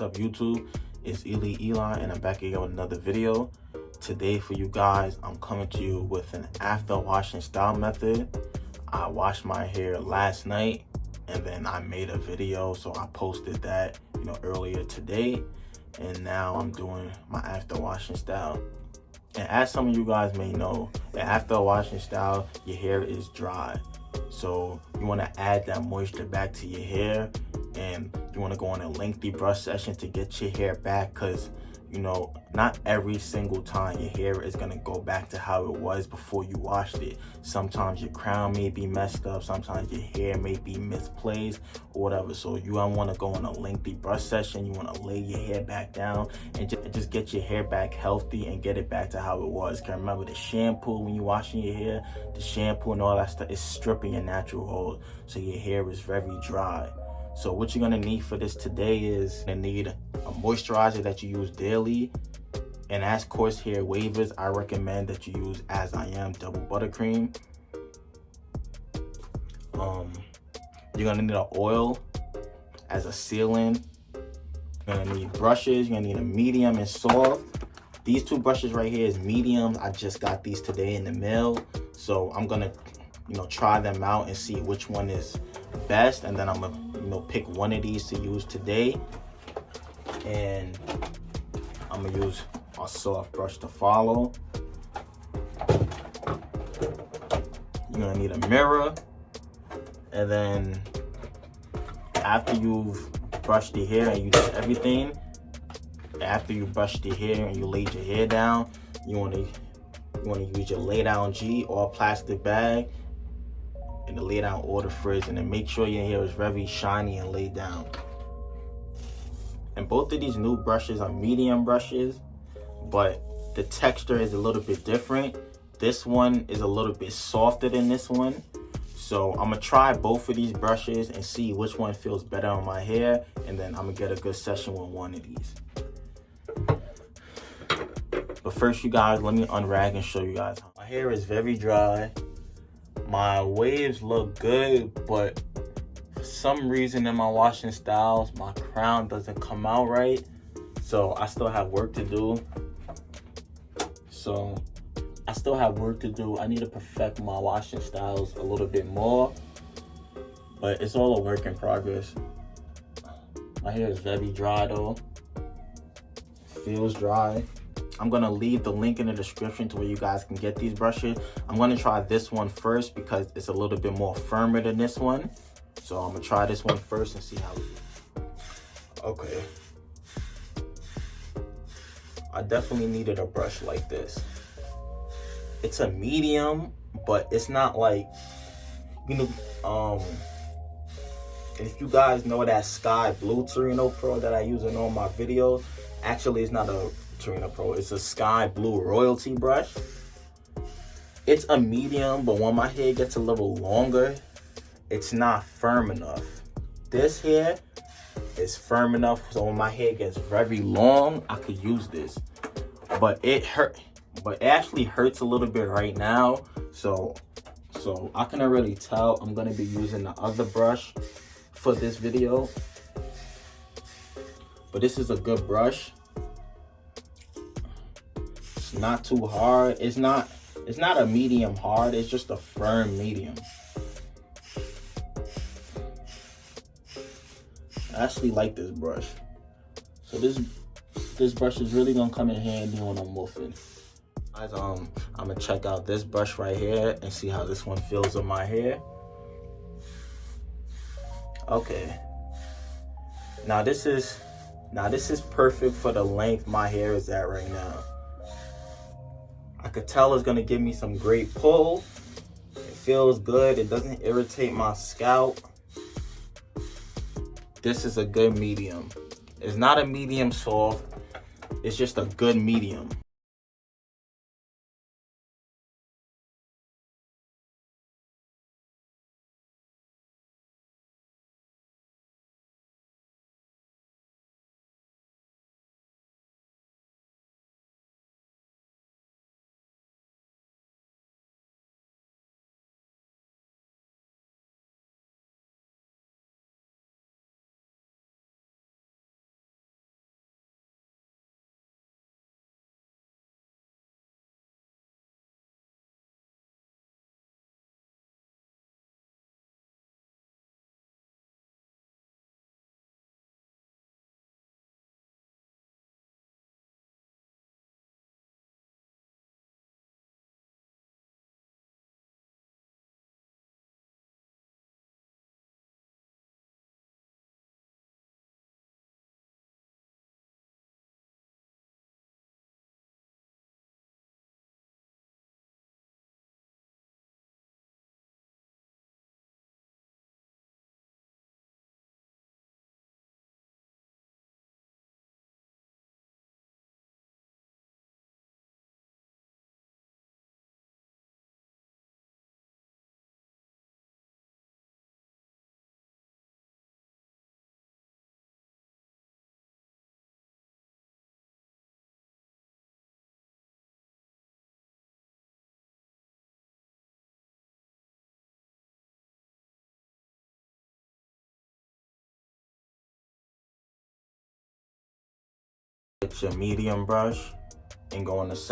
up, YouTube? It's Eli, and I'm back again with another video. Today for you guys, I'm coming to you with an after washing style method. I washed my hair last night, and then I made a video, so I posted that, earlier today. And now I'm doing my after washing style. And as some of you guys may know, the after washing style, your hair is dry. So you want to add that moisture back to your hair, and you want to go on a lengthy brush session to get your hair back, because not every single time your hair is going to go back to how it was before you washed it. Sometimes your crown may be messed up, sometimes your hair may be misplaced or whatever. So you don't want to go on a lengthy brush session. You want to lay your hair back down and just get your hair back healthy and get it back to how it was. Because remember, the shampoo, when you're washing your hair, the shampoo and all that stuff is stripping your natural hold, so your hair is very dry. So what you're gonna need for this today is gonna need a moisturizer that you use daily. And as coarse hair waivers, I recommend that you use As I Am double buttercream. You're gonna need an oil as a sealant. You're gonna need brushes. You're gonna need a medium and soft. These two brushes right here is medium. I just got these today in the mail, so I'm gonna try them out and see which one is best, and then I'm gonna pick one of these to use today, and I'm gonna use a soft brush to follow. You're gonna need a mirror, and then after you've brushed your hair and you did everything, after you brushed your hair and you laid your hair down, you want to use your lay down G or a plastic bag and to lay down or the frizz, and then make sure your hair is very shiny and laid down. And both of these new brushes are medium brushes, but the texture is a little bit different. This one is a little bit softer than this one. So I'm gonna try both of these brushes and see which one feels better on my hair, and then I'm gonna get a good session with one of these. But first, you guys, let me unrag and show you guys. My hair is very dry. My waves look good, but for some reason in my washing styles, my crown doesn't come out right. So I still have work to do. I need to perfect my washing styles a little bit more, but it's all a work in progress. My hair is very dry though. Feels dry. I'm gonna leave the link in the description to where you guys can get these brushes. I'm gonna try this one first because it's a little bit more firmer than this one. So I'm gonna try this one first and see how it is. Okay. I definitely needed a brush like this. It's a medium, but it's not like, if you guys know that sky blue Torino Pro that I use in all my videos, actually it's not a Torino Pro, it's a sky blue royalty brush. It's a medium, but when my hair gets a little longer, it's not firm enough. This here is firm enough, so when my hair gets very long, I could use this. But it actually hurts a little bit right now, so I couldn't really tell. I'm gonna be using the other brush for this video, but this is a good brush. It's not too hard. It's not a medium hard, it's just a firm medium. I actually like this brush. So this brush is really gonna come in handy when I'm woofing. Guys, I'm gonna check out this brush right here and see how this one feels on my hair. Okay. Now this is perfect for the length my hair is at right now. I could tell it's gonna give me some great pull. It feels good. It doesn't irritate my scalp. This is a good medium. It's not a medium soft. It's just a good medium. Get your medium brush and go on the side.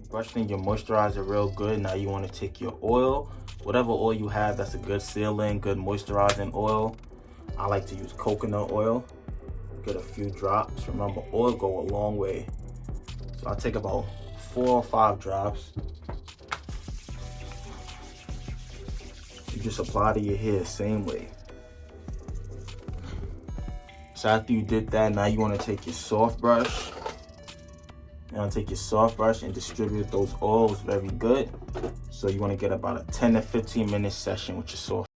Brushing your moisturizer real good. Now you want to take your oil, whatever oil you have that's a good sealing, good moisturizing oil. I like to use coconut oil. Get a few drops. Remember, oil go a long way. So I take about 4 or 5 drops. You just apply to your hair same way. So after you did that, now you want to take your soft brush. Now take your soft brush and distribute those oils very good. So you want to get about a 10 to 15 minute session with your soft.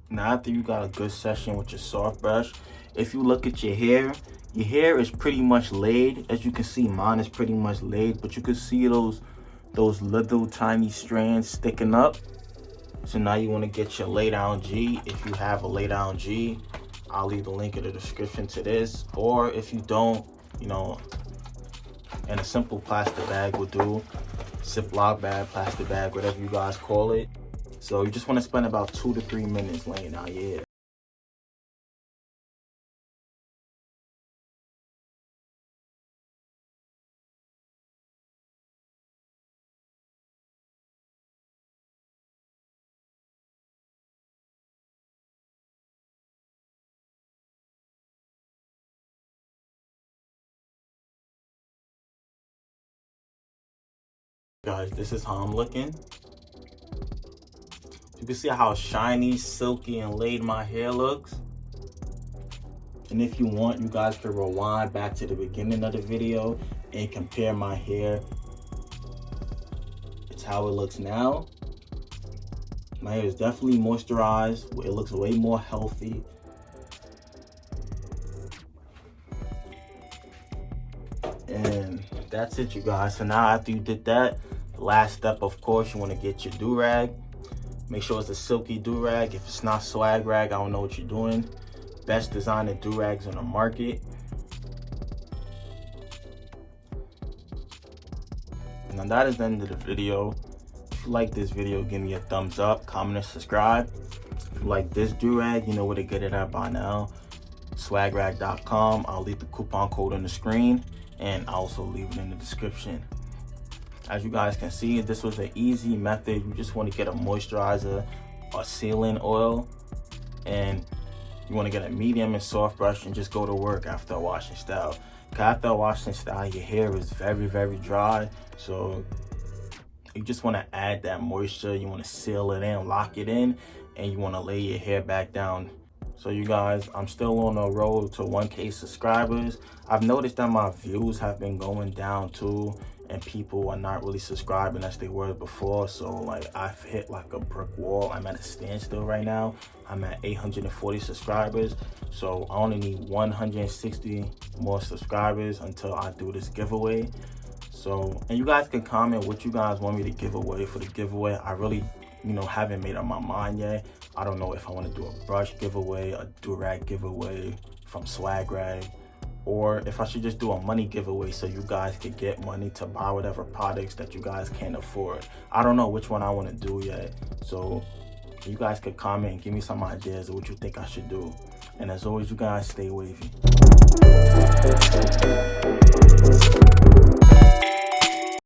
Now after you got a good session with your soft brush, if you look at your hair is pretty much laid. As you can see, mine is pretty much laid, but you can see those little tiny strands sticking up. So now you want to get your lay down G. If you have a lay down G, I'll leave the link in the description to this. Or if you don't, you know, and a simple plastic bag will do. Ziploc bag, plastic bag, whatever you guys call it. So you just want to spend about 2 to 3 minutes laying out your hair. Guys, this is how I'm looking. You can see how shiny, silky, and laid my hair looks. And if you want, you guys can rewind back to the beginning of the video and compare my hair. It's how it looks now. My hair is definitely moisturized. It looks way more healthy. And that's it, you guys. So now after you did that, the last step, of course, you want to get your do-rag. Make sure it's a silky do-rag. If it's not swag rag, I don't know what you're doing. Best designer do-rags on the market. Now that is the end of the video. If you like this video, give me a thumbs up, comment, and subscribe. If you like this do-rag, you know where to get it at by now. Swagrag.com. I'll leave the coupon code on the screen, and I'll also leave it in the description. As you guys can see, this was an easy method. You just want to get a moisturizer or sealing oil, and you want to get a medium and soft brush and just go to work after a washing style. Because after a washing style, your hair is very, very dry. So you just want to add that moisture. You want to seal it in, lock it in, and you want to lay your hair back down. So you guys, I'm still on the road to 1K subscribers. I've noticed that my views have been going down too, and people are not really subscribing as they were before. So like, I've hit like a brick wall. I'm at a standstill right now. I'm at 840 subscribers. So I only need 160 more subscribers until I do this giveaway. So, and you guys can comment what you guys want me to give away for the giveaway. I really, haven't made up my mind yet. I don't know if I want to do a brush giveaway, a do-rag giveaway from Swag Rag, or if I should just do a money giveaway so you guys could get money to buy whatever products that you guys can't afford. I don't know which one I want to do yet. So you guys could comment and give me some ideas of what you think I should do. And as always, you guys stay wavy.